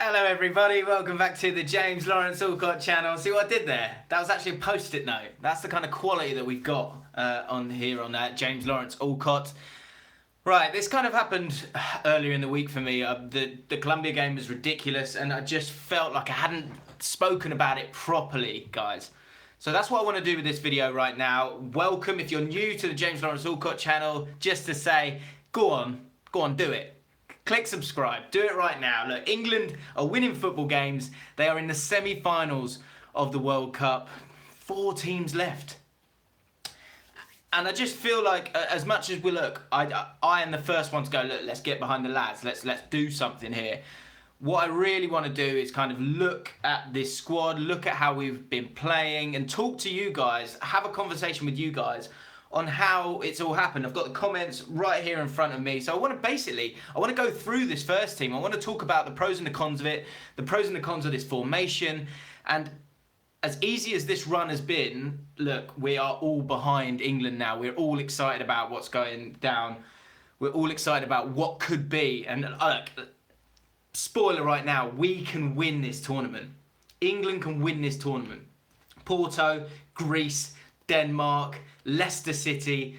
Hello everybody, welcome back to the James Lawrence Allcott channel. See what I did there? That was actually a post-it note. That's the kind of quality that we've got on here on James Lawrence Allcott. Right, this kind of happened earlier in the week for me. The Colombia game was ridiculous and I just felt like I hadn't spoken about it properly, guys. So that's what I want to do with this video right now. Welcome if you're new to the James Lawrence Allcott channel, just to say, go on, do it. Click subscribe, do it right now. Look, England are winning football games. They are in the semi-finals of the World Cup. 4 teams left. And I just feel like, as much as we look, I am the first one to go, look, let's get behind the lads. Let's do something here. What I really want to do is kind of look at this squad, look at how we've been playing, and talk to you guys, have a conversation with you guys on how it's all happened. I've got the comments right here in front of me. So I want to go through this first team. I want to talk about the pros and the cons of it, the pros and the cons of this formation. And as easy as this run has been, look, we are all behind England now. We're all excited about what's going down. We're all excited about what could be. And look, spoiler right now, we can win this tournament. England can win this tournament. Porto, Greece, Denmark, Leicester City.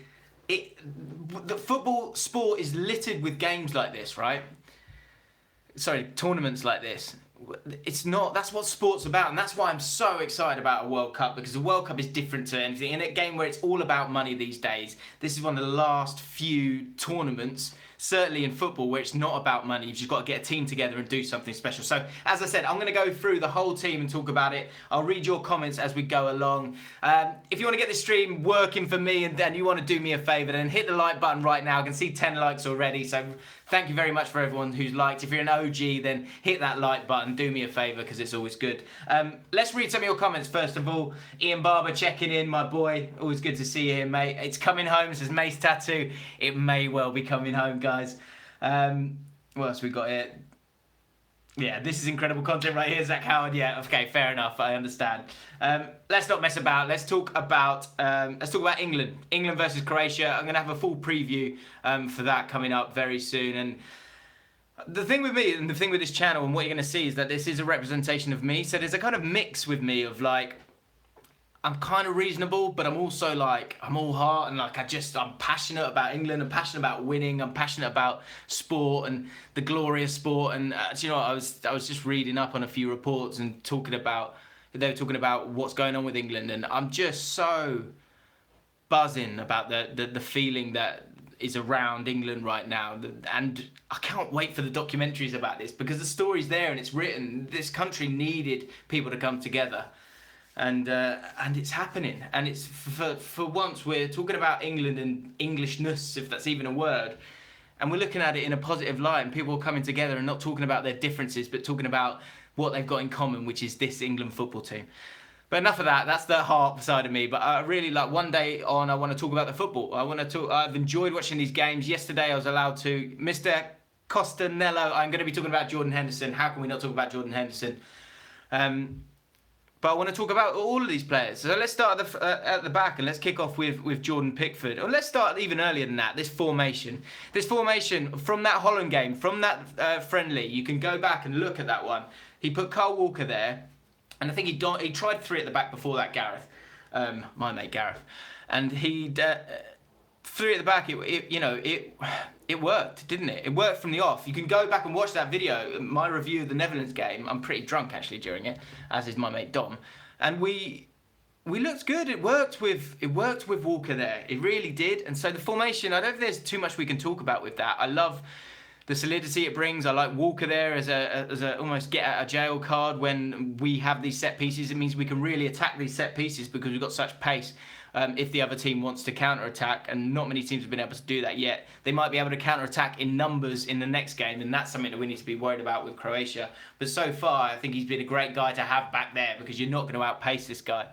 The football sport is littered with games like this, right? Sorry, tournaments like this. It's not, that's what sport's about, and that's why I'm so excited about a World Cup, because the World Cup is different to anything. In a game where it's all about money these days, this is one of the last few tournaments, certainly in football, where it's not about money. You've just got to get a team together and do something special. So, as I said, I'm going to go through the whole team and talk about it. I'll read your comments as we go along. If you want to get this stream working for me and then you want to do me a favour, then hit the like button right now. I can see 10 likes already, so thank you very much for everyone who's liked. If you're an OG, then hit that like button. Do me a favour, because it's always good. Let's read some of your comments first of all. Ian Barber checking in, my boy. Always good to see you here, mate. It's coming home. It says Mace Tattoo. It may well be coming home, guys. What else we got here? Yeah, this is incredible content right here, Zach Howard. Yeah, okay, fair enough. I understand. Let's not mess about. Let's talk about England. England versus Croatia. I'm gonna have a full preview for that coming up very soon. And the thing with me and the thing with this channel and what you're gonna see is that this is a representation of me. So there's a kind of mix with me of like, I'm kind of reasonable, but I'm also like, I'm all heart, and like I'm passionate about England, I'm passionate about winning, I'm passionate about sport and the glorious sport. And you know, I was just reading up on a few reports and they were talking about what's going on with England, and I'm just so buzzing about the feeling that is around England right now. And I can't wait for the documentaries about this, because the story's there and it's written. This country needed people to come together. And it's happening, and it's for once we're talking about England and Englishness, if that's even a word, and we're looking at it in a positive light, and people are coming together and not talking about their differences, but talking about what they've got in common, which is this England football team. But enough of that. That's the heart side of me. But I really like, one day on, I want to talk about the football. I've enjoyed watching these games. Yesterday I was allowed to. Mr. Costanello, I'm going to be talking about Jordan Henderson. How can we not talk about Jordan Henderson? But I want to talk about all of these players. So let's start at the back, and let's kick off with Jordan Pickford. Or let's start even earlier than that, this formation. This formation from that Holland game, from that friendly, you can go back and look at that one. He put Kyle Walker there, and I think he tried 3 at the back before that, Gareth. My mate Gareth. And he 3 at the back, it worked, didn't it? It worked from the off. You can go back and watch that video, my review of the Netherlands game. I'm pretty drunk actually during it, as is my mate Dom. And we looked good. It worked with Walker there. It really did. And so the formation, I don't know if there's too much we can talk about with that. I love the solidity it brings. I like Walker there as a almost get out of jail card when we have these set pieces. It means we can really attack these set pieces because we've got such pace. If the other team wants to counter-attack, and not many teams have been able to do that yet, they might be able to counter-attack in numbers in the next game, and that's something that we need to be worried about with Croatia. But so far, I think he's been a great guy to have back there, because you're not going to outpace this guy.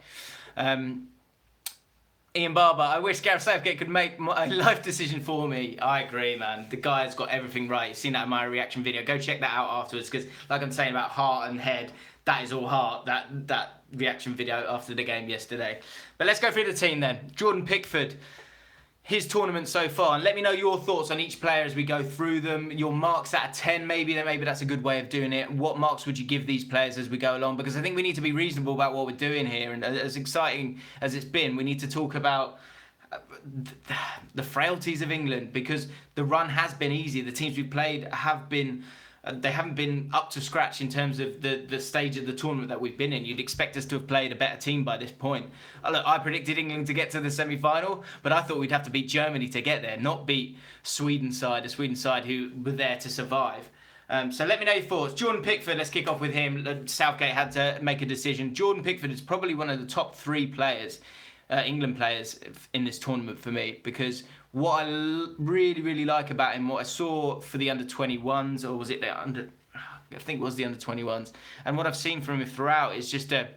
Ian Barber, I wish Gareth Southgate could make my life decision for me. I agree, man. The guy's got everything right. You've seen that in my reaction video. Go check that out afterwards, because like I'm saying about heart and head, that is all heart, that reaction video after the game yesterday. But let's go through the team then. Jordan Pickford. his tournament so far, and let me know your thoughts on each player as we go through them. Your marks out of 10, maybe that's a good way of doing it. What marks would you give these players as we go along? Because I think we need to be reasonable about what we're doing here, and as exciting as it's been, we need to talk about the frailties of England, because the run has been easy. The teams we've played have been they haven't been up to scratch in terms of the stage of the tournament that we've been in. You'd expect us to have played a better team by this point. Look, I predicted England to get to the semi-final, but I thought we'd have to beat Germany to get there, not beat a Sweden side who were there to survive. So let me know your thoughts. Jordan Pickford, let's kick off with him. Southgate had to make a decision. Jordan Pickford is probably one of the top 3 players, England players, in this tournament for me, because what I really like about him, what I saw for the under-21s, or was it the under... I think it was the under-21s, and what I've seen from him throughout is just a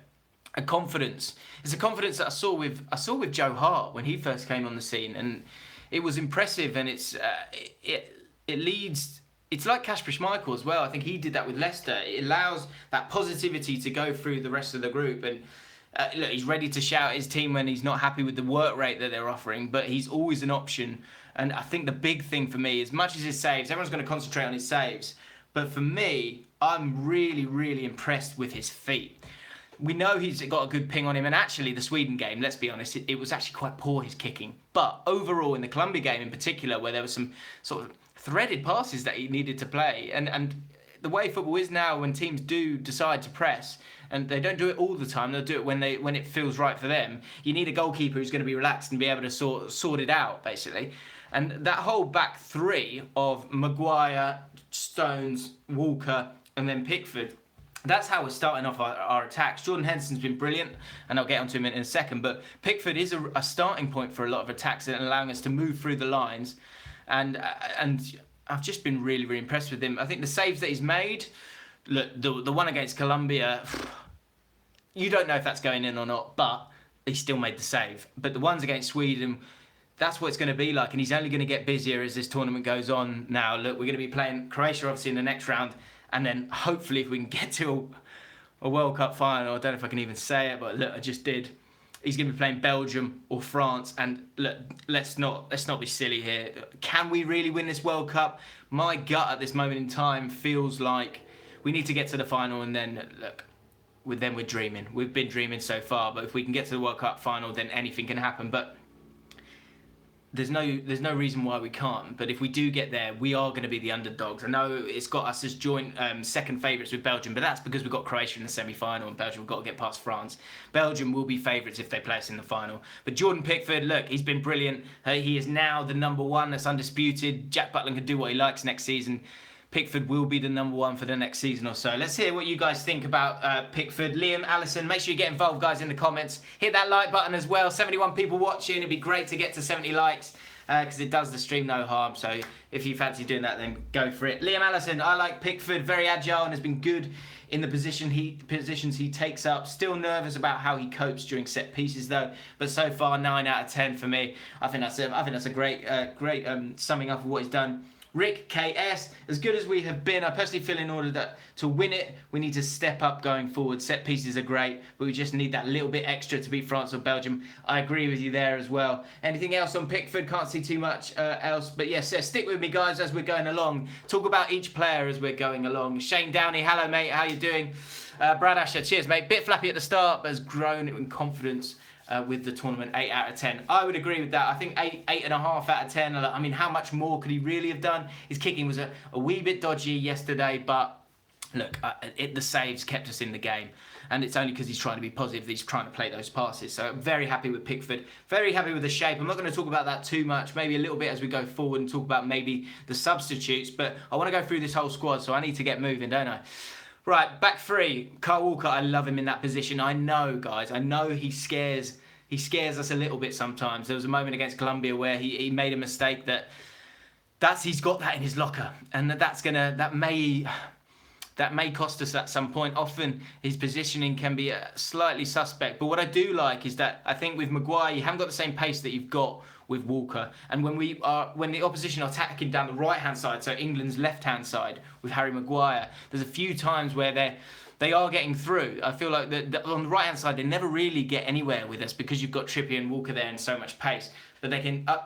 confidence. It's a confidence that I saw with Joe Hart when he first came on the scene, and it was impressive, and it leads... It's like Kasper Schmeichel as well. I think he did that with Leicester. It allows that positivity to go through the rest of the group, and look, he's ready to shout at his team when he's not happy with the work rate that they're offering, but he's always an option. And I think the big thing for me, as much as his saves, everyone's going to concentrate on his saves, but for me, I'm really impressed with his feet. We know he's got a good ping on him, and actually the Sweden game, let's be honest, it was actually quite poor, his kicking. But overall, in the Colombia game in particular, where there was some sort of threaded passes that he needed to play, and the way football is now, when teams do decide to press, and they don't do it all the time, they'll do it when it feels right for them. You need a goalkeeper who's going to be relaxed and be able to sort it out, basically. And that whole back 3 of Maguire, Stones, Walker, and then Pickford, that's how we're starting off our attacks. Jordan Henderson's been brilliant, and I'll get onto him in a second, but Pickford is a starting point for a lot of attacks and allowing us to move through the lines. And I've just been really impressed with him. I think the saves that he's made, look, the one against Colombia, you don't know if that's going in or not, but he still made the save. But the ones against Sweden, that's what it's going to be like, and he's only going to get busier as this tournament goes on now. Look, we're going to be playing Croatia, obviously, in the next round, and then hopefully if we can get to a World Cup final, I don't know if I can even say it, but look, I just did. He's going to be playing Belgium or France, and look, let's not be silly here. Can we really win this World Cup? My gut at this moment in time feels like we need to get to the final, and then look, we're dreaming. We've been dreaming so far, but if we can get to the World Cup final, then anything can happen. But there's no reason why we can't. But if we do get there, we are going to be the underdogs. I know it's got us as joint second favourites with Belgium, but that's because we've got Croatia in the semi-final, and Belgium have got to get past France. Belgium will be favourites if they play us in the final. But Jordan Pickford, look, he's been brilliant. He is now the number 1. That's undisputed. Jack Butland can do what he likes next season. Pickford will be the number 1 for the next season or so. Let's hear what you guys think about Pickford. Liam, Allison, make sure you get involved, guys, in the comments. Hit that like button as well. 71 people watching. It'd be great to get to 70 likes because it does the stream no harm. So if you fancy doing that, then go for it. Liam Allison, I like Pickford. Very agile and has been good in the positions he takes up. Still nervous about how he copes during set pieces, though. But so far, 9 out of 10 for me. I think that's a great summing up of what he's done. Rick KS, as good as we have been, I personally feel in order to win it, we need to step up going forward. Set pieces are great, but we just need that little bit extra to beat France or Belgium. I agree with you there as well. Anything else on Pickford? Can't see too much else. But yes, stick with me, guys, as we're going along. Talk about each player as we're going along. Shane Downey, hello, mate. How you doing? Brad Asher, cheers, mate. Bit flappy at the start, but has grown in confidence with the tournament. 8 out of 10. I would agree with that. I think 8.5 out of 10. I mean, how much more could he really have done? His kicking was a wee bit dodgy yesterday, but look, the saves kept us in the game, and it's only because he's trying to be positive that he's trying to play those passes. So I'm very happy with Pickford, very happy with the shape. I'm not going to talk about that too much, maybe a little bit as we go forward and talk about maybe the substitutes, but I want to go through this whole squad, so I need to get moving, don't I? Right, back 3. Kyle Walker, I love him in that position. I know, guys, I know he scares us a little bit sometimes. There was a moment against Colombia where he made a mistake he's got that in his locker, and that may cost us at some point. Often his positioning can be slightly suspect, but what I do like is that I think with Maguire, you haven't got the same pace that you've got with Walker. And when the opposition are attacking down the right-hand side, so England's left-hand side with Harry Maguire, there's a few times where they are getting through. I feel like on the right-hand side, they never really get anywhere with us because you've got Trippier and Walker there and so much pace. But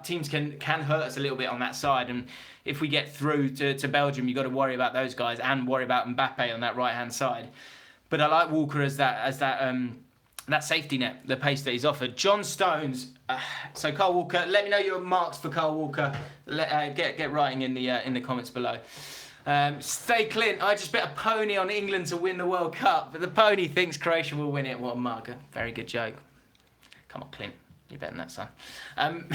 teams can hurt us a little bit on that side. And if we get through to Belgium, you've got to worry about those guys and worry about Mbappe on that right-hand side. But I like Walker as that safety net, the pace that he's offered. John Stones. So Kyle Walker, let me know your marks for Kyle Walker. Get writing in the comments below. Stay Clint. I just bet a pony on England to win the World Cup, but the pony thinks Croatia will win it. What a mug. Very good joke. Come on, Clint. You're better than that, son.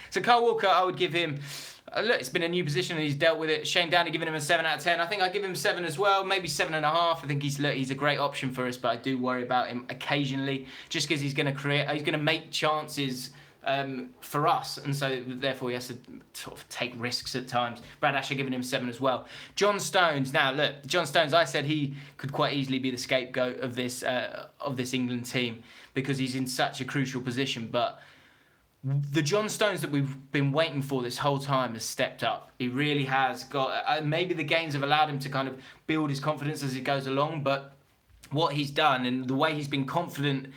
So Kyle Walker, I would give him... look, it's been a new position and he's dealt with it. Shane Downey giving him a 7 out of 10. I think I'd give him 7 as well, maybe 7.5. I think he's a great option for us, but I do worry about him occasionally, just because he's going to make chances for us, and so therefore he has to sort of take risks at times. Brad Asher giving him 7 as well. John Stones. Now look, John Stones, I said he could quite easily be the scapegoat of this England team because he's in such a crucial position, but the John Stones that we've been waiting for this whole time has stepped up. He really has got... maybe the games have allowed him to kind of build his confidence as he goes along, but what he's done and the way he's been confident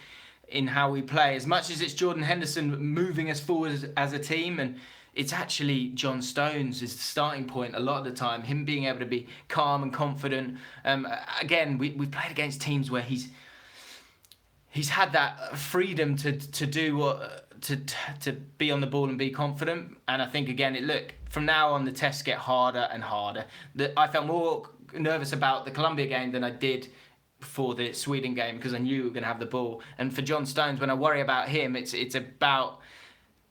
in how we play, as much as it's Jordan Henderson moving us forward as a team, and it's actually John Stones is the starting point a lot of the time, him being able to be calm and confident. Again, we've played against teams where he's had that freedom to do what... To be on the ball and be confident. And I think, again, from now on, the tests get harder and harder. I felt more nervous about the Colombia game than I did for the Sweden game because I knew we were going to have the ball. And for John Stones, when I worry about him, it's about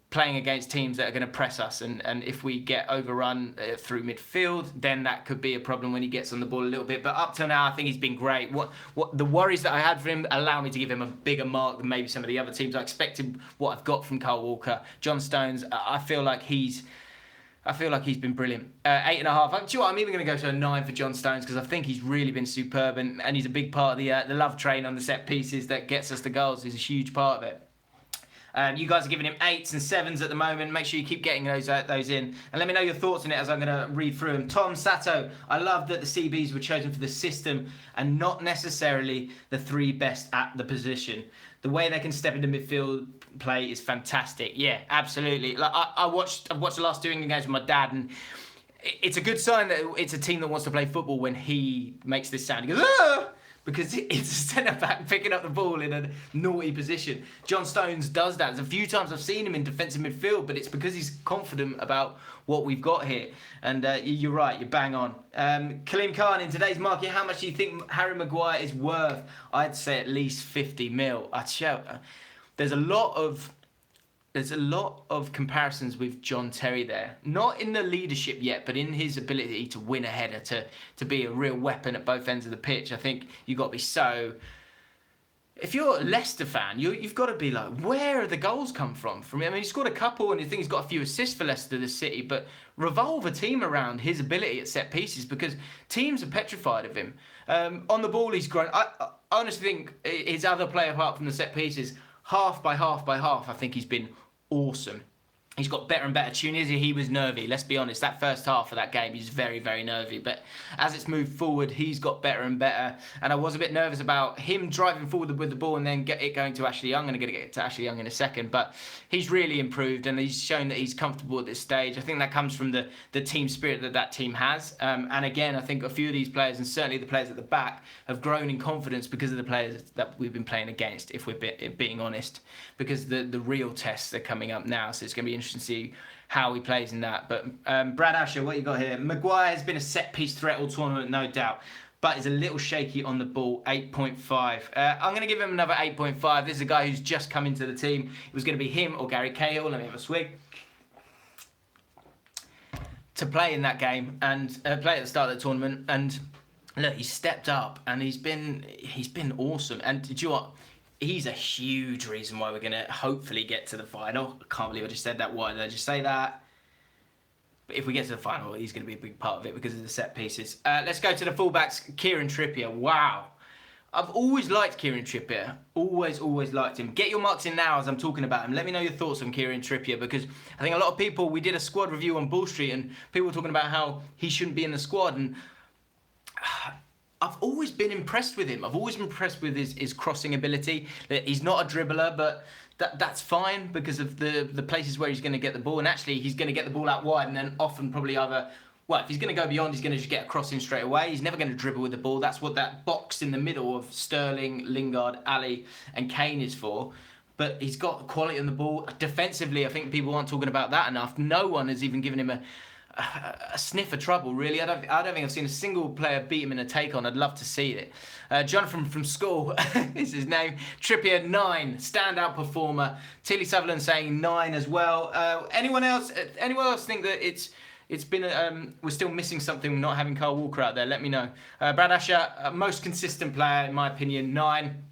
playing against teams that are going to press us, and if we get overrun through midfield, then that could be a problem when he gets on the ball a little bit. But up till now, I think he's been great. What the worries that I had for him allow me to give him a bigger mark than maybe some of the other teams. I expected what I've got from Kyle Walker. John Stones, I feel like he's been brilliant. 8.5. Do you know what? I'm even going to go to a 9 for John Stones because I think he's really been superb, and he's a big part of the love train on the set pieces that gets us the goals. He's a huge part of it. You guys are giving him 8s and 7s at the moment. Make sure you keep getting those in. And let me know your thoughts on it as I'm going to read through them. Tom Sato, I love that the CBs were chosen for the system and not necessarily the 3 best at the position. The way they can step into midfield play is fantastic. Yeah, absolutely. Like I've watched the last 2 England games with my dad, and it's a good sign that it's a team that wants to play football when he makes this sound. He goes, "Ah!" Because it's a centre-back picking up the ball in a naughty position. John Stones does that. There's a few times I've seen him in defensive midfield, but it's because he's confident about what we've got here. And you're right, you're bang on. Kaleem Khan, in today's market, how much do you think Harry Maguire is worth? I'd say at least 50 mil. There's a lot of comparisons with John Terry there. Not in the leadership yet, but in his ability to win a header, to be a real weapon at both ends of the pitch. I think you've got to be so... If you're a Leicester fan, you've got to be like, where are the goals come from? I mean, he scored a couple, and I think he's got a few assists for Leicester this city, but revolve a team around his ability at set pieces because teams are petrified of him. On the ball, he's grown. I honestly think his other play apart from the set pieces, half by half, I think he's been awesome. He's got better and better. Tunisia, he was nervy. Let's be honest, that first half of that game, he's very, very nervy. But as it's moved forward, he's got better and better. And I was a bit nervous about him driving forward with the ball and then get it going to Ashley Young. I'm going to get to Ashley Young in a second. But he's really improved and he's shown that he's comfortable at this stage. I think that comes from the team spirit that team has. And again, I think a few of these players, and certainly the players at the back, have grown in confidence because of the players that we've been playing against, if we're being honest. Because the real tests are coming up now. So it's going to be interesting to see how he plays in that. But Brad Asher, what you got here? Maguire has been a set-piece threat all tournament, no doubt, but is a little shaky on the ball, 8.5. I'm going to give him another 8.5. This is a guy who's just come into the team. It was going to be him or Gary Cahill. Let me have a swig. To play in that game and play at the start of the tournament. And look, he's stepped up and he's been awesome. And do you know what? He's a huge reason why we're going to hopefully get to the final. I can't believe I just said that. Why did I just say that? But if we get to the final, he's going to be a big part of it because of the set pieces. Let's go to the fullbacks. Kieran Trippier. Wow. I've always liked Kieran Trippier. Always liked him. Get your marks in now as I'm talking about him. Let me know your thoughts on Kieran Trippier, because I think a lot of people, we did a squad review on Bull Street and people were talking about how he shouldn't be in the squad, and I've always been impressed with him. I've always been impressed with his crossing ability. He's not a dribbler, but that's fine because of the places where he's going to get the ball. And actually, he's going to get the ball out wide and then often probably either... Well, if he's going to go beyond, he's going to just get a cross in straight away. He's never going to dribble with the ball. That's what that box in the middle of Sterling, Lingard, Alli and Kane is for. But he's got quality on the ball. Defensively, I think people aren't talking about that enough. No one has even given him a sniff of trouble, really. I don't think I've seen a single player beat him in a take-on. I'd love to see it. Jonathan from school is his name. Trippier, 9. Standout performer. Tilly Sutherland saying 9 as well. Anyone else think that it's been we're still missing something not having Kyle Walker out there? Let me know. Brad Asher, most consistent player in my opinion, 9.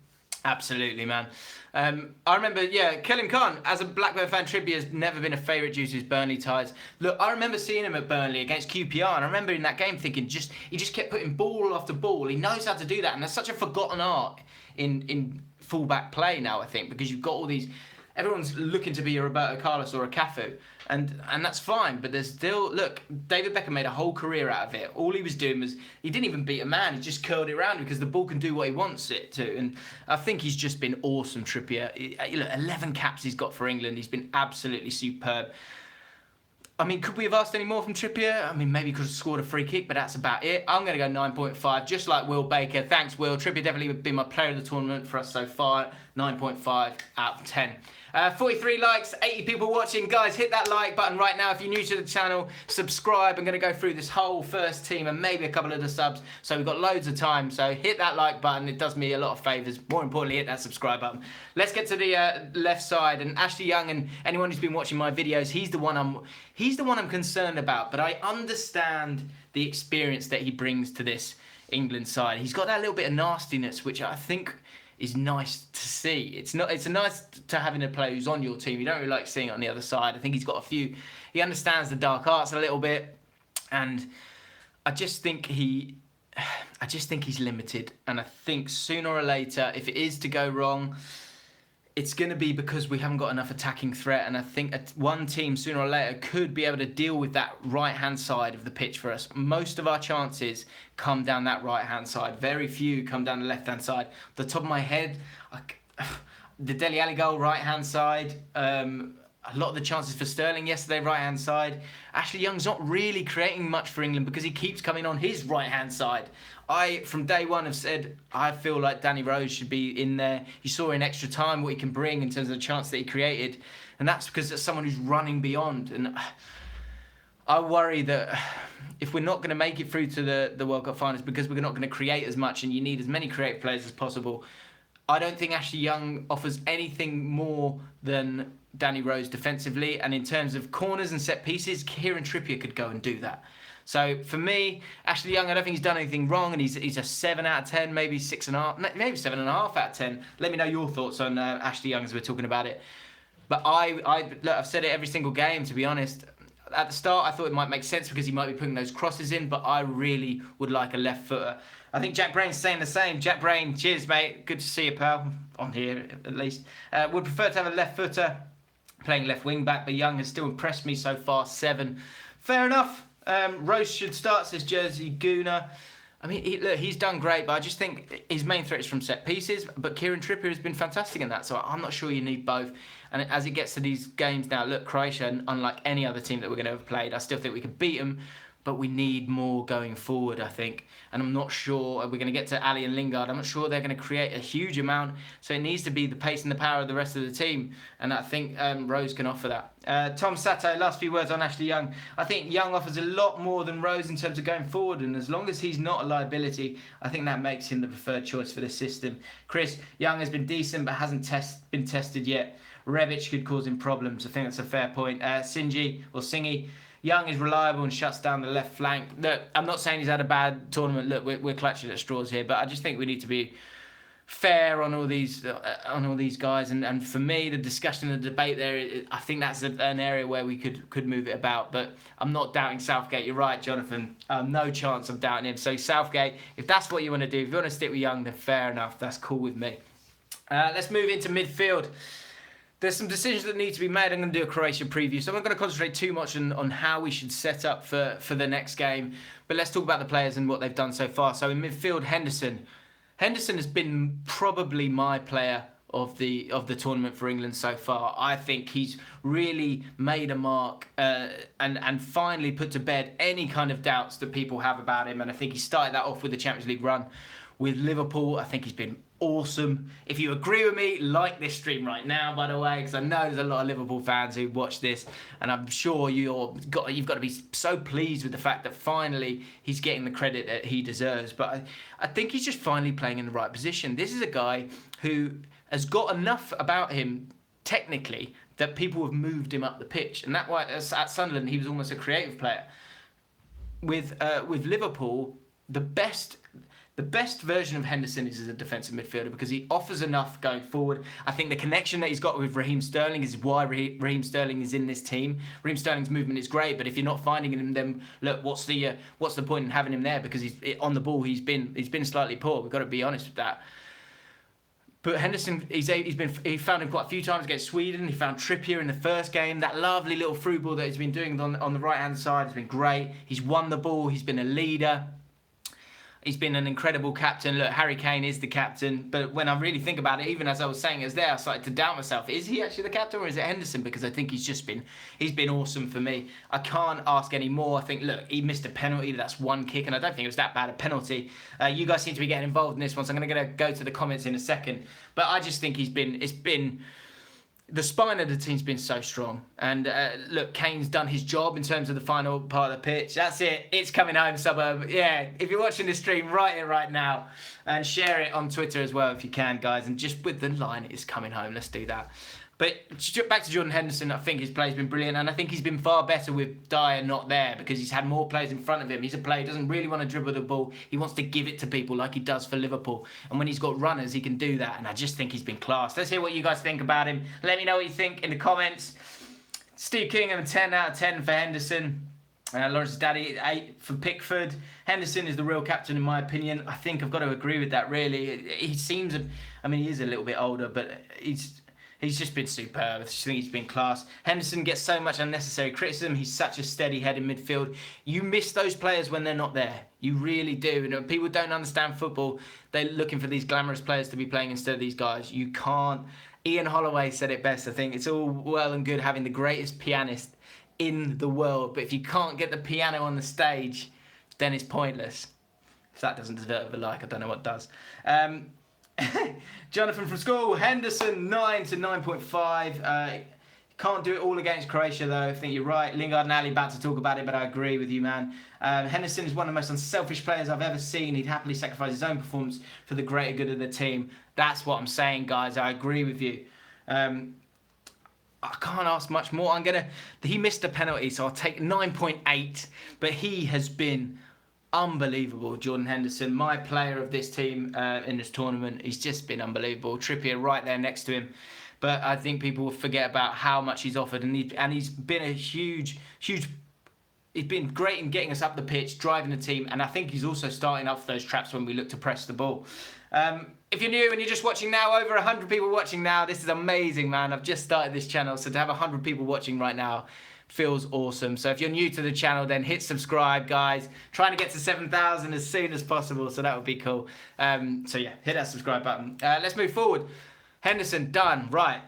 Absolutely, man. I remember, Kellen Khan, as a Blackburn fan, Trippier has never been a favourite due to his Burnley ties. Look, I remember seeing him at Burnley against QPR, and I remember in that game thinking he just kept putting ball after ball. He knows how to do that, and that's such a forgotten art in fullback play now, I think, because you've got all these... Everyone's looking to be a Roberto Carlos or a Cafu, and that's fine, but there's still... Look, David Beckham made a whole career out of it. All he was doing was... He didn't even beat a man, he just curled it around because the ball can do what he wants it to, and I think he's just been awesome, Trippier. Look, 11 caps he's got for England. He's been absolutely superb. I mean, could we have asked any more from Trippier? I mean, maybe he could have scored a free kick, but that's about it. I'm going to go 9.5, just like Will Baker. Thanks, Will. Trippier definitely been my player of the tournament for us so far. 9.5 out of 10. 43 likes, 80 people watching. Guys, hit that like button right now if you're new to the channel. Subscribe. I'm going to go through this whole first team and maybe a couple of the subs. So we've got loads of time. So hit that like button. It does me a lot of favours. More importantly, hit that subscribe button. Let's get to the left side. And Ashley Young, and anyone who's been watching my videos, he's the one I'm concerned about. But I understand the experience that he brings to this England side. He's got that little bit of nastiness, which I think is nice to see. It's nice to having a player who's on your team. You don't really like seeing it on the other side. I think he's got a few... He understands the dark arts a little bit, and I just think he's limited. And I think sooner or later, if it is to go wrong, it's going to be because we haven't got enough attacking threat, and I think one team sooner or later could be able to deal with that right-hand side of the pitch for us. Most of our chances come down that right-hand side. Very few come down the left-hand side. Off the top of my head, the Dele Alli goal, right-hand side. A lot of the chances for Sterling yesterday, right-hand side. Ashley Young's not really creating much for England because he keeps coming on his right-hand side. I, from day one, have said I feel like Danny Rose should be in there. You saw in extra time what he can bring in terms of the chance that he created. And that's because it's someone who's running beyond. And I worry that if we're not going to make it through to the World Cup finals because we're not going to create as much and you need as many creative players as possible, I don't think Ashley Young offers anything more than Danny Rose defensively. And in terms of corners and set pieces, Kieran Trippier could go and do that. So for me, Ashley Young, I don't think he's done anything wrong, and he's a 7 out of 10, maybe 6.5, maybe 7.5 out of 10. Let me know your thoughts on Ashley Young as we're talking about it. But look, I've said it every single game, to be honest. At the start, I thought it might make sense because he might be putting those crosses in, but I really would like a left footer. I think Jack Brain's saying the same. Jack Brain, cheers, mate. Good to see you, pal. On here, at least. Would prefer to have a left footer playing left wing back, but Young has still impressed me so far. 7. Fair enough. Rose should start, says Jersey Gooner. I mean, he's done great, but I just think his main threat is from set pieces. But Kieran Trippier has been fantastic in that, so I'm not sure you need both. And as it gets to these games now, look, Croatia, unlike any other team that we're going to have played, I still think we could beat them, but we need more going forward, I think. And I'm not sure we're going to get to Alli and Lingard. I'm not sure they're going to create a huge amount. So it needs to be the pace and the power of the rest of the team. And I think Rose can offer that. Tom Sato, last few words on Ashley Young. I think Young offers a lot more than Rose in terms of going forward. And as long as he's not a liability, I think that makes him the preferred choice for this system. Chris, Young has been decent but hasn't been tested yet. Rebic could cause him problems. I think that's a fair point. Singy. Young is reliable and shuts down the left flank. Look, I'm not saying he's had a bad tournament. Look, we're clutching at straws here, but I just think we need to be fair on all these guys, and for me, the discussion and the debate there, I think that's an area where we could move it about. But I'm not doubting Southgate. You're right, Jonathan. No chance of doubting him. So Southgate, if that's what you want to do, if you want to stick with Young, then fair enough. That's cool with me. Let's move into midfield. There's some decisions that need to be made. I'm going to do a Croatia preview, so I'm not going to concentrate too much on how we should set up for the next game. But let's talk about the players and what they've done so far. So in midfield, Henderson. Henderson has been probably my player of the tournament for England so far. I think he's really made a mark and finally put to bed any kind of doubts that people have about him. And I think he started that off with the Champions League run with Liverpool. I think he's been awesome. If you agree with me, like this stream right now, by the way, because I know there's a lot of Liverpool fans who watch this, and I'm sure you've got to be so pleased with the fact that finally he's getting the credit that he deserves. But I think he's just finally playing in the right position. This is a guy who has got enough about him technically that people have moved him up the pitch, and that why at Sunderland he was almost a creative player. With Liverpool, the best version of Henderson is as a defensive midfielder because he offers enough going forward. I think the connection that he's got with Raheem Sterling is why Raheem Sterling is in this team. Raheem Sterling's movement is great, but if you're not finding him, then look, what's the point in having him there? Because he's on the ball, he's been slightly poor. We've got to be honest with that. But Henderson, he found him quite a few times against Sweden. He found Trippier in the first game. That lovely little through ball that he's been doing on the right hand side has been great. He's won the ball. He's been a leader. He's been an incredible captain. Look, Harry Kane is the captain, but when I really think about it, even as I was saying it there, I started to doubt myself. Is he actually the captain or is it Henderson? Because I think he's been awesome for me. I can't ask any more. I think, look, he missed a penalty. That's one kick, and I don't think it was that bad a penalty. You guys seem to be getting involved in this one, so I'm going to go to the comments in a second. But I just think the spine of the team's been so strong. And look, Kane's done his job in terms of the final part of the pitch. That's it. It's coming home, suburb. Yeah, if you're watching this stream, write it right now. And share it on Twitter as well if you can, guys. And just with the line, it's coming home. Let's do that. But back to Jordan Henderson, I think his play's been brilliant. And I think he's been far better with Dyer not there because he's had more players in front of him. He's a player who doesn't really want to dribble the ball. He wants to give it to people like he does for Liverpool. And when he's got runners, he can do that. And I just think he's been class. Let's hear what you guys think about him. Let me know what you think in the comments. Steve Kingham, 10 out of 10 for Henderson. Lawrence's daddy, 8 for Pickford. Henderson is the real captain in my opinion. I think I've got to agree with that really. He is a little bit older, but He's just been superb. I think he's been class. Henderson gets so much unnecessary criticism. He's such a steady head in midfield. You miss those players when they're not there. You really do. And when people don't understand football, they're looking for these glamorous players to be playing instead of these guys. You can't. Ian Holloway said it best, I think. It's all well and good having the greatest pianist in the world, but if you can't get the piano on the stage, then it's pointless. If that doesn't deserve a like, I don't know what does. Jonathan from school, Henderson 9 to 9.5. Can't do it all against Croatia though. I think you're right. Lingard and Alli about to talk about it, but I agree with you, man. Henderson is one of the most unselfish players I've ever seen. He'd happily sacrifice his own performance for the greater good of the team. That's what I'm saying, guys. I agree with you. I can't ask much more. He missed a penalty, so I'll take 9.8. But he has been unbelievable, Jordan Henderson, my player of this team in this tournament. He's just been unbelievable. Trippier right there next to him. But I think people will forget about how much he's offered, and he's been a huge. He's been great in getting us up the pitch, driving the team, and I think he's also starting up those traps when we look to press the ball. If you're new and you're just watching now, over 100 people watching now, this is amazing, man. I've just started this channel, so to have 100 people watching right now feels awesome. So if you're new to the channel, then hit subscribe, guys. Trying to get to 7,000 as soon as possible, so that would be cool. So yeah, hit that subscribe button. Let's move forward. Henderson, done. Right.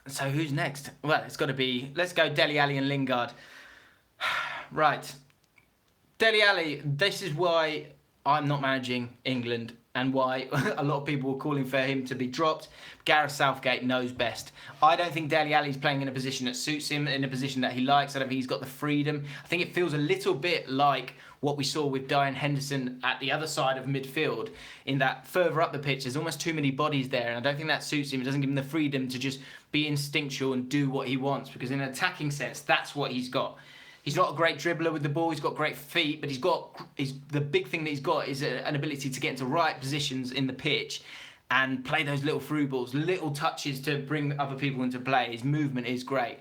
So who's next? Well, let's go Dele Alli and Lingard. Right. Dele Alli, this is why I'm not managing England and why a lot of people were calling for him to be dropped. Gareth Southgate knows best. I don't think Dele Alli's playing in a position that suits him, in a position that he likes. I don't think he's got the freedom. I think it feels a little bit like what we saw with Dyer and Henderson at the other side of midfield, in that further up the pitch, there's almost too many bodies there, and I don't think that suits him. It doesn't give him the freedom to just be instinctual and do what he wants, because in an attacking sense, that's what he's got. He's not a great dribbler with the ball. He's got great feet, but the big thing that he's got is an ability to get into right positions in the pitch and play those little through balls, little touches to bring other people into play. His movement is great.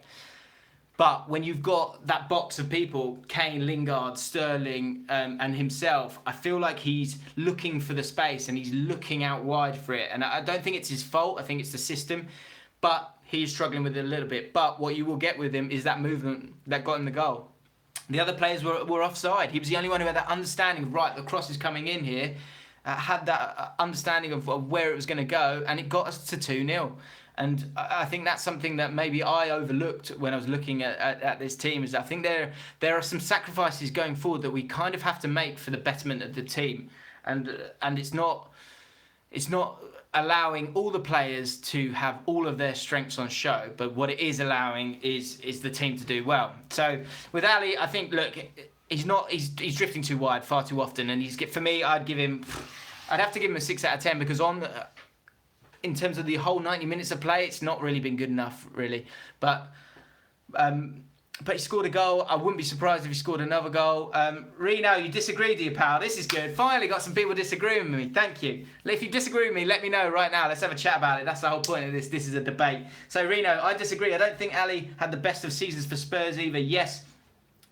But when you've got that box of people, Kane, Lingard, Sterling, and himself, I feel like he's looking for the space and he's looking out wide for it. And I don't think it's his fault. I think it's the system. But he's struggling with it a little bit. But what you will get with him is that movement that got him the goal. The other players were offside. He was the only one who had that understanding of, right, the cross is coming in here, had that understanding of where it was going to go, and it got us to 2-0. And I think that's something that maybe I overlooked when I was looking at this team, is I think there are some sacrifices going forward that we kind of have to make for the betterment of the team. And it's not allowing all the players to have all of their strengths on show, but what it is allowing is the team to do well. So with Alli, I think, look, he's drifting too wide far too often, and for me, I'd have to give him a 6 out of 10, because in terms of the whole 90 minutes of play, it's not really been good enough, really. But he scored a goal. I wouldn't be surprised if he scored another goal. Reno, you disagree, do you, pal? This is good. Finally got some people disagreeing with me. Thank you. If you disagree with me, let me know right now. Let's have a chat about it. That's the whole point of this. This is a debate. So, Reno, I disagree. I don't think Alli had the best of seasons for Spurs either. Yes,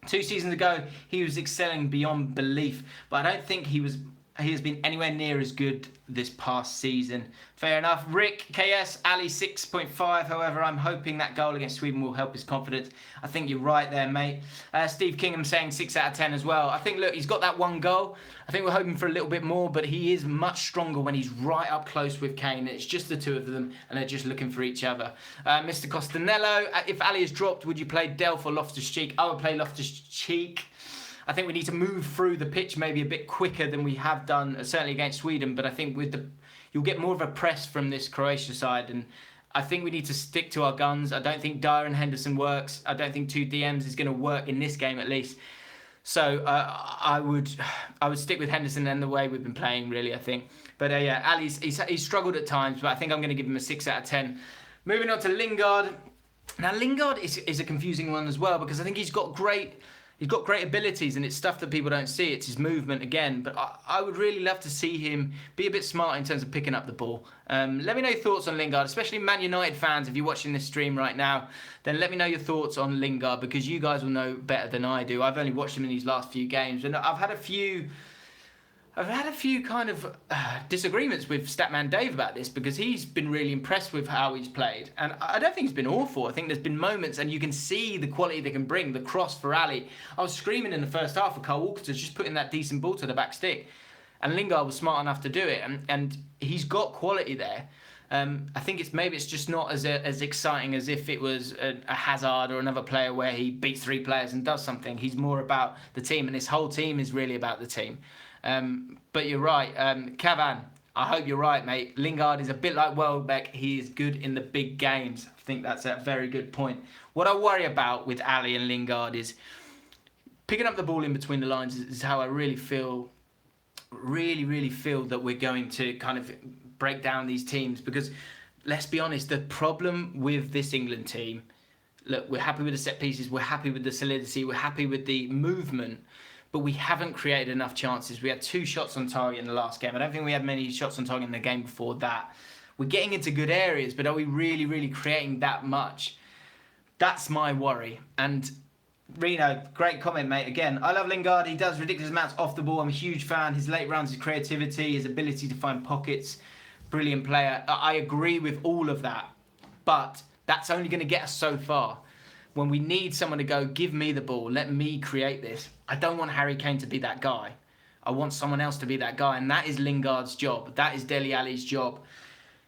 2 seasons ago, he was excelling beyond belief. But I don't think he has been anywhere near as good this past season. Fair enough. Rick, KS, Alli 6.5. However, I'm hoping that goal against Sweden will help his confidence. I think you're right there, mate. Steve Kingham saying 6 out of 10 as well. I think, look, he's got that 1 goal. I think we're hoping for a little bit more, but he is much stronger when he's right up close with Kane. It's just the two of them, and they're just looking for each other. Mr. Costanello, if Alli is dropped, would you play Delph or Loftus-Cheek? I would play Loftus-Cheek. I think we need to move through the pitch maybe a bit quicker than we have done, certainly against Sweden. But I think you'll get more of a press from this Croatia side, and I think we need to stick to our guns. I don't think Dyer and Henderson works. I don't think 2 DMs is going to work in this game, at least. So I would stick with Henderson and the way we've been playing, really, I think. But yeah, Alli's he's struggled at times, but I think I'm going to give him a 6 out of 10. Moving on to Lingard. Now Lingard is a confusing one as well, because I think he's got great abilities, and it's stuff that people don't see. It's his movement again, but I would really love to see him be a bit smart in terms of picking up the ball. Let me know your thoughts on Lingard, especially Man United fans. If you're watching this stream right now, then let me know your thoughts on Lingard, because you guys will know better than I do. I've only watched him in these last few games, and I've had a few kind of disagreements with Statman Dave about this, because he's been really impressed with how he's played. And I don't think he's been awful. I think there's been moments, and you can see the quality they can bring. The cross for Alli. I was screaming in the first half for Kyle Walker to just put in that decent ball to the back stick. And Lingard was smart enough to do it. And he's got quality there. I think it's just not as exciting as if it was a Hazard or another player where he beats 3 players and does something. He's more about the team, and this whole team is really about the team. But you're right, Cavan, I hope you're right, mate. Lingard is a bit like Welbeck. He is good in the big games. I think that's a very good point. What I worry about with Alli and Lingard is picking up the ball in between the lines is how I really feel that we're going to kind of break down these teams, because let's be honest, the problem with this England team, look, we're happy with the set pieces, we're happy with the solidity, we're happy with the movement, but we haven't created enough chances. We had 2 shots on target in the last game. I don't think we had many shots on target in the game before that. We're getting into good areas, but are we really, really creating that much? That's my worry. And Reno, great comment, mate. Again, I love Lingard. He does ridiculous amounts off the ball. I'm a huge fan. His late runs, his creativity, his ability to find pockets. Brilliant player. I agree with all of that. But that's only going to get us so far. When we need someone to go, give me the ball, let me create this. I don't want Harry Kane to be that guy. I want someone else to be that guy, and that is Lingard's job. That is Dele Alli's job.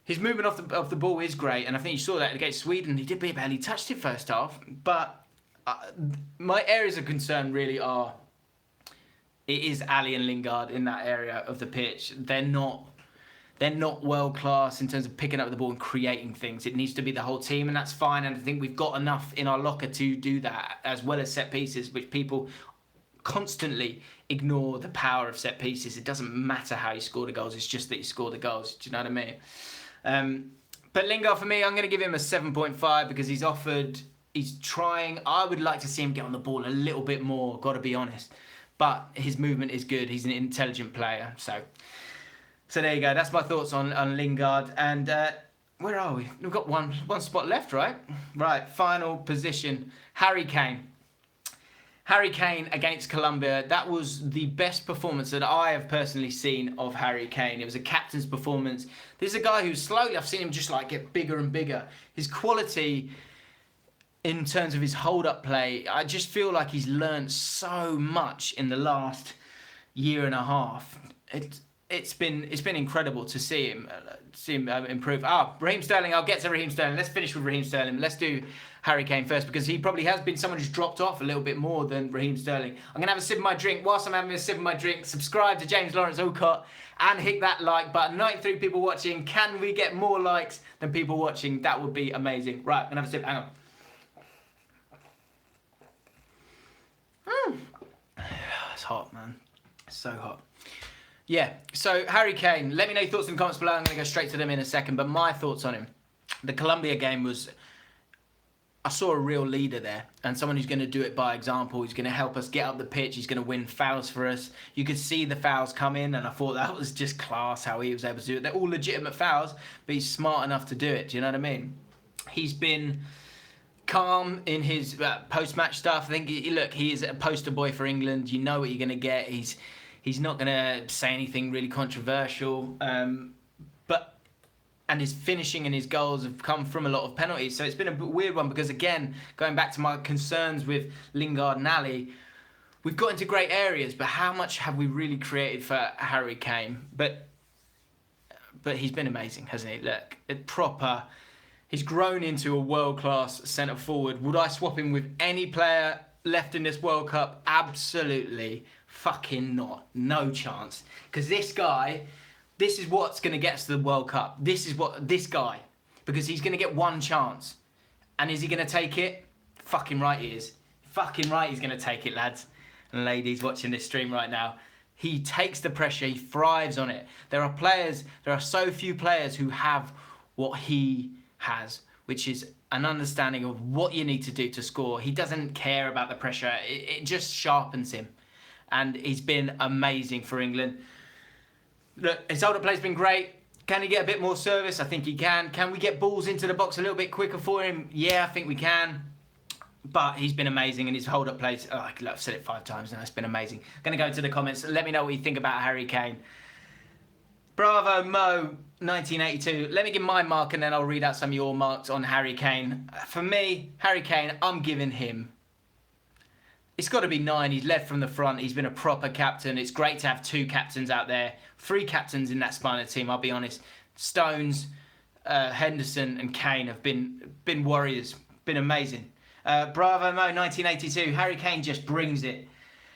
His movement off the ball is great, and I think you saw that against Sweden. He did barely touched it first half, but my areas of concern really are, it is Alli and Lingard in that area of the pitch. They're not world class in terms of picking up the ball and creating things. It needs to be the whole team, and that's fine. And I think we've got enough in our locker to do that, as well as set pieces, which people constantly ignore the power of set pieces. It doesn't matter how you score the goals, it's just that you score the goals. Do you know what I mean? But Lingard, for me, I'm going to give him a 7.5 because he's trying. I would like to see him get on the ball a little bit more, got to be honest. But his movement is good. He's an intelligent player. So So there you go. That's my thoughts on Lingard. And where are we? We've got one spot left, right? Right, final position. Harry Kane. Harry Kane against Colombia. That was the best performance that I have personally seen of Harry Kane. It was a captain's performance. This is a guy who slowly, I've seen him just like get bigger and bigger. His quality in terms of his hold-up play, I just feel like he's learned so much in the last year and a half. It's been incredible to see him improve. Raheem Sterling. I'll get to Raheem Sterling. Let's finish with Raheem Sterling. Let's do Harry Kane first, because he probably has been someone who's dropped off a little bit more than Raheem Sterling. I'm gonna have a sip of my drink. Whilst I'm having a sip of my drink, subscribe to James Lawrence Allcott and hit that like button. 93 people watching. Can we get more likes than people watching? That would be amazing. Right, I'm gonna have a sip. Hang on. It's hot, man. It's so hot. Yeah, so Harry Kane, let me know your thoughts in the comments below. I'm going to go straight to them in a second, but my thoughts on him. The Colombia game was, I saw a real leader there, and someone who's going to do it by example. He's going to help us get up the pitch. He's going to win fouls for us. You could see the fouls come in, and I thought that was just class how he was able to do it. They're all legitimate fouls, but he's smart enough to do it. Do you know what I mean? He's been calm in his post-match stuff. I think, look, he is a poster boy for England. You know what you're going to get. He's not going to say anything really controversial, and his finishing and his goals have come from a lot of penalties. So it's been a weird one because, again, going back to my concerns with Lingard and Alli, we've got into great areas, but how much have we really created for Harry Kane? But he's been amazing, hasn't he? Look, he's grown into a world-class centre-forward. Would I swap him with any player left in this World Cup? Absolutely fucking not. No chance. Because this guy, this is what's going to get us to the World Cup. This guy. Because he's going to get one chance. And is he going to take it? Fucking right he is. Fucking right he's going to take it, lads and ladies watching this stream right now. He takes the pressure. He thrives on it. There are so few players who have what he has, which is an understanding of what you need to do to score. He doesn't care about the pressure. It just sharpens him. And he's been amazing for England. Look, his hold-up play's been great. Can he get a bit more service? I think he can. Can we get balls into the box a little bit quicker for him? Yeah, I think we can. But he's been amazing, and his hold-up plays, I've said it 5 times now, it's been amazing. Going to go into the comments. Let me know what you think about Harry Kane. Bravo Mo 1982. Let me give my mark, and then I'll read out some of your marks on Harry Kane. For me, Harry Kane, I'm giving him, it's got to be 9. He's led from the front. He's been a proper captain. It's great to have 2 captains out there. 3 captains in that spine team, I'll be honest. Stones, Henderson and Kane have been warriors. Been amazing. Bravo Mo 1982. Harry Kane just brings it.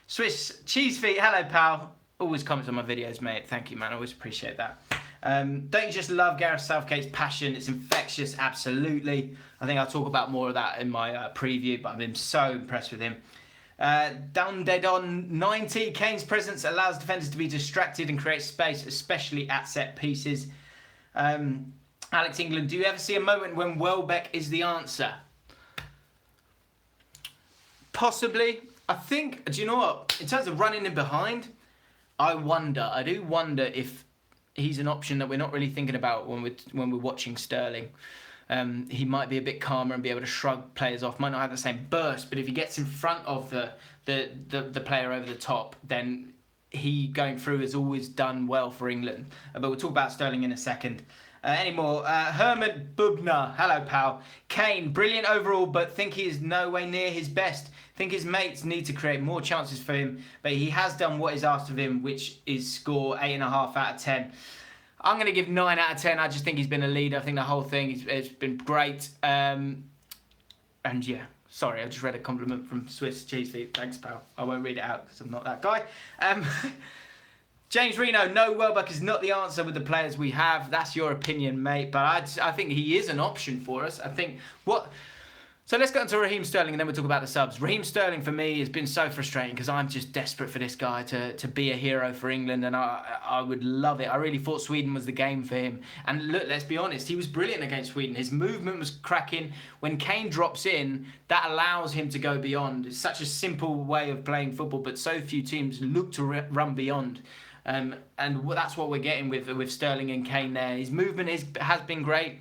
Swiss Cheese Feet. Hello, pal. Always comments on my videos, mate. Thank you, man. I always appreciate that. Don't you just love Gareth Southgate's passion? It's infectious, absolutely. I think I'll talk about more of that in my preview, but I've been so impressed with him. Down Dead on 90. Kane's presence allows defenders to be distracted and create space, especially at set pieces. Alex England, do you ever see a moment when Welbeck is the answer? Possibly. I think, do you know what? In terms of running in behind, I do wonder if he's an option that we're not really thinking about when we're watching Sterling. He might be a bit calmer and be able to shrug players off. Might not have the same burst, but if he gets in front of the player over the top, then he going through has always done well for England. But we'll talk about Sterling in a second. Herman Bubner, hello pal. Kane, brilliant overall, but think he is no way near his best. Think his mates need to create more chances for him, but he has done what is asked of him, which is score 8.5 out of 10. I'm going to give 9 out of 10. I just think he's been a leader. I think the whole thing it's been great. And yeah, sorry, I just read a compliment from Swiss Cheese Feet. Thanks, pal. I won't read it out because I'm not that guy. James Reno, no, Welbeck is not the answer with the players we have. That's your opinion, mate. But I think he is an option for us. I think So let's go on to Raheem Sterling, and then we'll talk about the subs. Raheem Sterling, for me, has been so frustrating because I'm just desperate for this guy to be a hero for England, and I would love it. I really thought Sweden was the game for him. And look, let's be honest, he was brilliant against Sweden. His movement was cracking. When Kane drops in, that allows him to go beyond. It's such a simple way of playing football, but so few teams look to run beyond. And that's what we're getting with Sterling and Kane there. His movement has been great.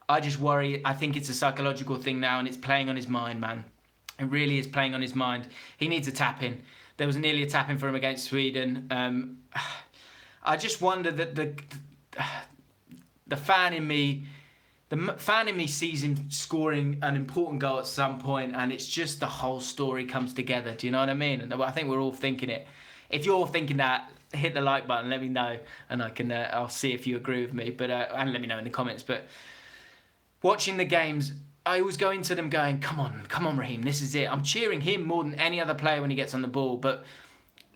I just worry. I think it's a psychological thing now, and it's playing on his mind, man. It really is playing on his mind. He needs a tap in. There was nearly a tap in for him against Sweden. I just wonder that the fan in me sees him scoring an important goal at some point, and it's just the whole story comes together. Do you know what I mean? And I think we're all thinking it. If you're thinking that, hit the like button. Let me know, and I'll see if you agree with me. But and let me know in the comments. But watching the games, I always go into them going, come on, Raheem, this is it. I'm cheering him more than any other player when he gets on the ball, but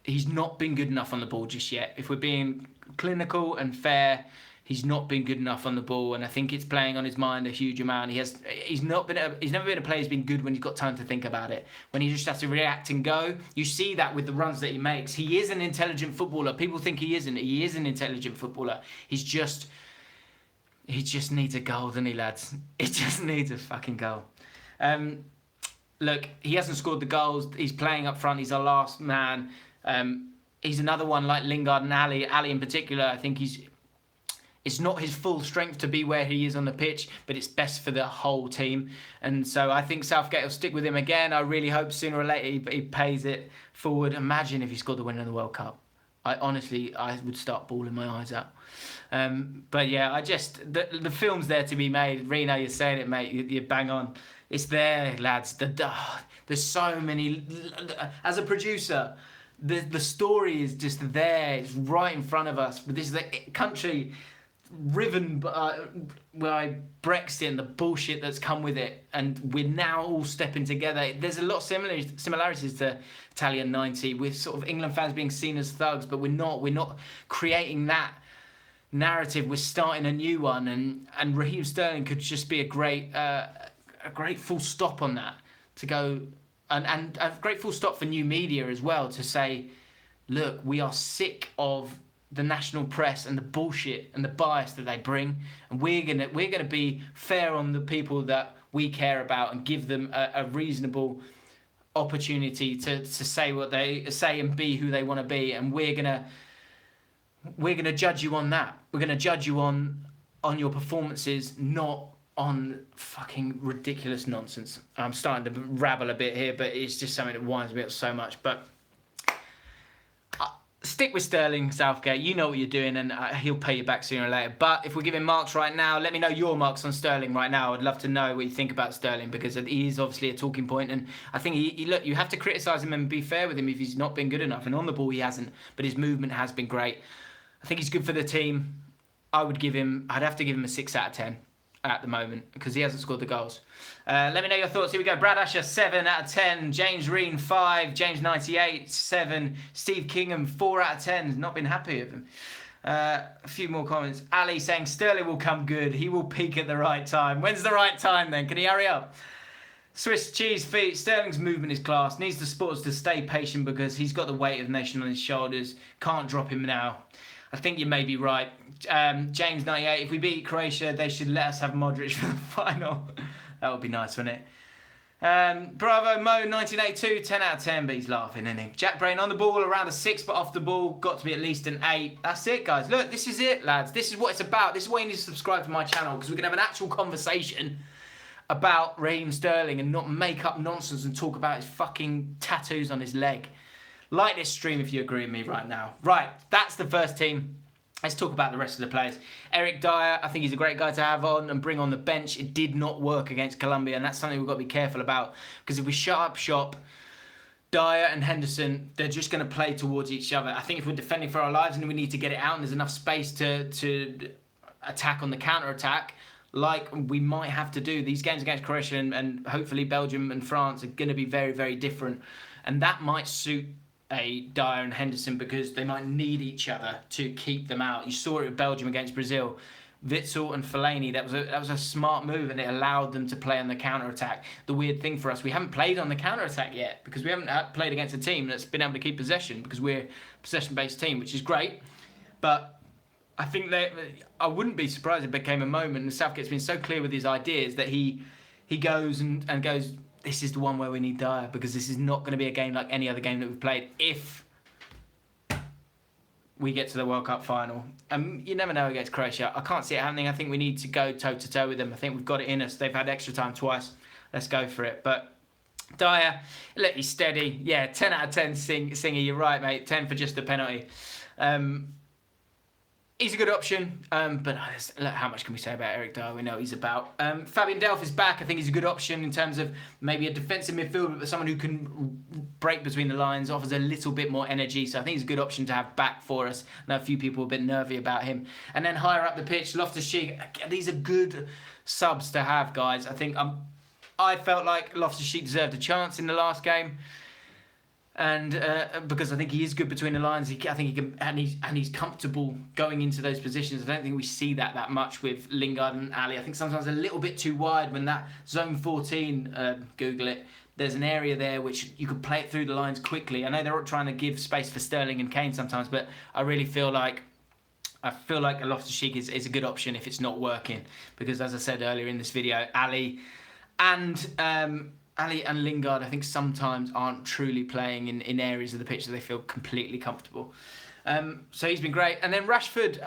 he's not been good enough on the ball just yet. If we're being clinical and fair, he's not been good enough on the ball, and I think it's playing on his mind a huge amount. He's never been a player who's been good when he's got time to think about it. When he just has to react and go, you see that with the runs that he makes. He is an intelligent footballer. People think he isn't. He is an intelligent footballer. He just needs a goal, doesn't he, lads? He just needs a fucking goal. Look, he hasn't scored the goals. He's playing up front. He's our last man. He's another one like Lingard and Alli. Alli in particular, I think it's not his full strength to be where he is on the pitch, but it's best for the whole team. And so I think Southgate will stick with him again. I really hope sooner or later he pays it forward. Imagine if he scored the winner in the World Cup. I would start bawling my eyes out. But yeah, the film's there to be made. Reno, you're saying it, mate. You bang on. It's there, lads. There's so many. As a producer, the story is just there. It's right in front of us. But this is a country riven by Brexit and the bullshit that's come with it, and we're now all stepping together. There's a lot of similarities to Italian 90 with sort of England fans being seen as thugs, but we're not creating that narrative. We're starting a new one, and Raheem Sterling could just be a great full stop on that, to go and a great full stop for new media as well, to say, look, we are sick of the national press and the bullshit and the bias that they bring, and we're gonna be fair on the people that we care about and give them a reasonable opportunity to say what they say and be who they want to be, and we're gonna judge you on that. We're gonna judge you on your performances, not on fucking ridiculous nonsense. I'm starting to rabble a bit here, but it's just something that winds me up so much. But stick with Sterling, Southgate. You know what you're doing, and he'll pay you back sooner or later. But if we're giving marks right now, let me know your marks on Sterling right now. I'd love to know what you think about Sterling, because he is obviously a talking point, and I think look, you have to criticise him and be fair with him if he's not been good enough. And on the ball, he hasn't, but his movement has been great. I think he's good for the team. I'd have to give him a 6 out of 10 at the moment, because he hasn't scored the goals. Let me know your thoughts. Here we go. Brad Asher, 7 out of 10. James Reen, 5. James 98, 7. Steve Kingham, 4 out of 10. Not been happy with him. A few more comments. Ali saying Sterling will come good. He will peak at the right time. When's the right time then? Can he hurry up? Swiss cheese feet. Sterling's movement is class. Needs the supporters to stay patient, because he's got the weight of the nation on his shoulders. Can't drop him now. I think you may be right. James 98, if we beat Croatia, they should let us have Modric for the final. That would be nice, wouldn't it? Bravo Mo 1982, 10 out of 10, but he's laughing, isn't he? Jack Brain on the ball, around a 6, but off the ball, got to be at least an 8. That's it, guys. Look, this is it, lads. This is what it's about. This is why you need to subscribe to my channel, because we can have an actual conversation about Raheem Sterling and not make up nonsense and talk about his fucking tattoos on his leg. Like this stream if you agree with me right now. Right, that's the first team. Let's talk about the rest of the players. Eric Dyer, I think he's a great guy to have on and bring on the bench. It did not work against Colombia, and that's something we've got to be careful about, because if we shut up shop, Dyer and Henderson, they're just going to play towards each other. I think if we're defending for our lives and we need to get it out and there's enough space to attack on the counter-attack, like we might have to do, these games against Croatia and hopefully Belgium and France are going to be very, very different. And that might suit a Dyer and Henderson, because they might need each other to keep them out. You saw it with Belgium against Brazil. Witsel and Fellaini, that was a smart move, and it allowed them to play on the counter-attack. The weird thing for us, we haven't played on the counter-attack yet, because we haven't played against a team that's been able to keep possession, because we're a possession-based team, which is great. But I think that I wouldn't be surprised if it became a moment, and Southgate's been so clear with his ideas that he goes and goes, this is the one where we need Dyer, because this is not going to be a game like any other game that we've played if we get to the World Cup final. You never know against Croatia. I can't see it happening. I think we need to go toe-to-toe with them. I think we've got it in us. They've had extra time twice. Let's go for it. But Dyer, look, he's steady. Yeah, 10 out of 10, Singer. You're right, mate. 10 for just the penalty. He's a good option, but look, how much can we say about Eric Dyer? We know he's about. Fabian Delph is back. I think he's a good option in terms of maybe a defensive midfielder, but someone who can break between the lines, offers a little bit more energy. So I think he's a good option to have back for us. I know a few people are a bit nervy about him. And then higher up the pitch, Loftus-Cheek. These are good subs to have, guys. I think I felt like Loftus-Cheek deserved a chance in the last game. And because I think he is good between the lines, I think he can, and he's comfortable going into those positions. I don't think we see that much with Lingard and Alli. I think sometimes a little bit too wide when that zone 14, Google it. There's an area there which you could play it through the lines quickly. I know they're all trying to give space for Sterling and Kane sometimes, but I really feel like a Loftus-Cheek is a good option if it's not working, because as I said earlier in this video, Alli and Lingard, I think sometimes aren't truly playing in areas of the pitch that they feel completely comfortable. So he's been great. And then Rashford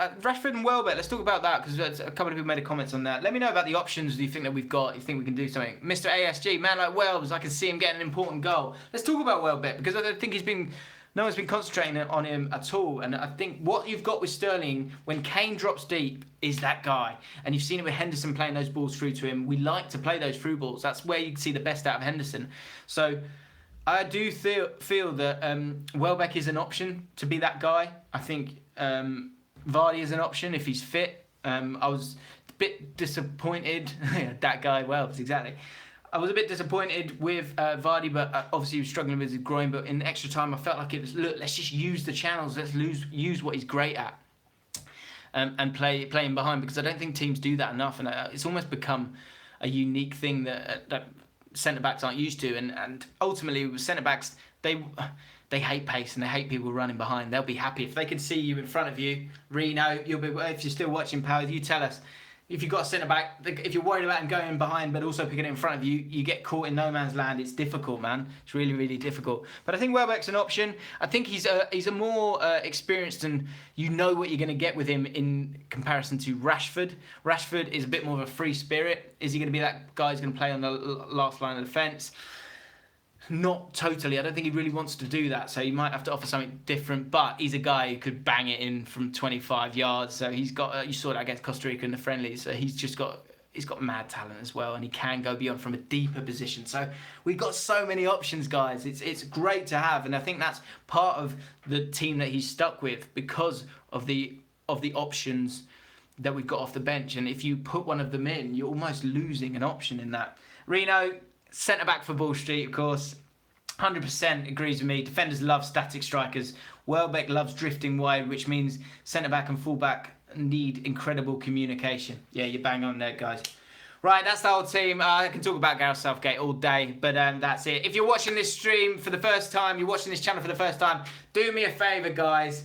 and Welbeck, let's talk about that, because a couple of people made comments on that. Let me know about the options do you think that we've got, you think we can do something. Mr. ASG, man like Welbs, I can see him getting an important goal. Let's talk about Welbeck, because I don't think no one's been concentrating on him at all. And I think what you've got with Sterling, when Kane drops deep, is that guy. And you've seen it with Henderson playing those balls through to him. We like to play those through balls. That's where you can see the best out of Henderson. So I do feel that Welbeck is an option to be that guy. I think Vardy is an option if he's fit. I was a bit disappointed. That guy, Welbs, exactly. I was a bit disappointed with Vardy, but obviously he was struggling with his groin. But in extra time, I felt like it was, look, let's just use the channels. Let's use what he's great at, and play him behind, because I don't think teams do that enough. And it's almost become a unique thing that centre-backs aren't used to. And ultimately, with centre-backs, they hate pace and they hate people running behind. They'll be happy if they can see you in front of you. Reno, if you're still watching, pal, you tell us. If you've got a centre-back, if you're worried about him going behind but also picking it in front of you, you get caught in no man's land. It's difficult, man. It's really, really difficult. But I think Welbeck's an option. I think he's a more experienced, and you know what you're going to get with him in comparison to Rashford. Rashford is a bit more of a free spirit. Is he going to be that guy who's going to play on the last line of defence? Not totally. I don't think he really wants to do that, so you might have to offer something different. But he's a guy who could bang it in from 25 yards. So he's got. You saw that against Costa Rica in the friendlies. So he's got mad talent as well, and he can go beyond from a deeper position. So we've got so many options, guys. It's great to have, and I think that's part of the team that he's stuck with because of the options that we've got off the bench. And if you put one of them in, you're almost losing an option in that. Reno, centre-back for Ball Street, of course, 100% agrees with me. Defenders love static strikers. Welbeck loves drifting wide, which means centre-back and full-back need incredible communication. Yeah, you're bang on there, guys. Right, that's the whole team. I can talk about Gareth Southgate all day, but that's it. If you're watching this stream for the first time, you're watching this channel for the first time, do me a favour, guys.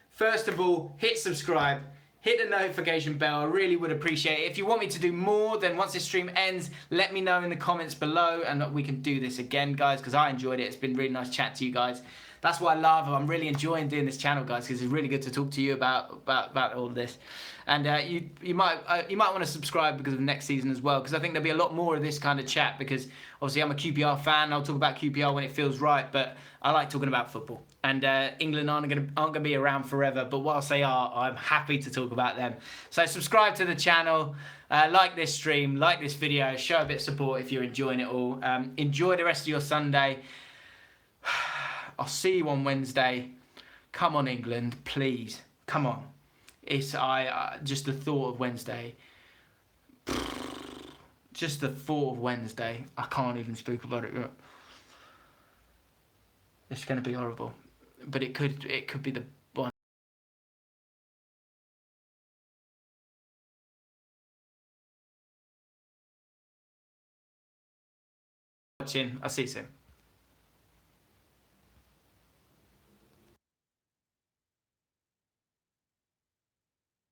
First of all, hit subscribe. Hit the notification bell. I really would appreciate it. If you want me to do more, then once this stream ends, let me know in the comments below, and we can do this again, guys, because I enjoyed it. It's been really nice chat to you guys. That's what I love. I'm really enjoying doing this channel, guys, because it's really good to talk to you about all of this. And you might want to subscribe because of next season as well, because I think there'll be a lot more of this kind of chat, because obviously I'm a QPR fan. I'll talk about QPR when it feels right, but I like talking about football. And England aren't gonna be around forever, but whilst they are, I'm happy to talk about them. So subscribe to the channel, like this stream, like this video, show a bit of support if you're enjoying it all. Enjoy the rest of your Sunday. I'll see you on Wednesday. Come on, England, please. Come on. It's just the thought of Wednesday. Just the thought of Wednesday. I can't even speak about it yet. It's going to be horrible, but it could be the one. Watching. I'll see you soon.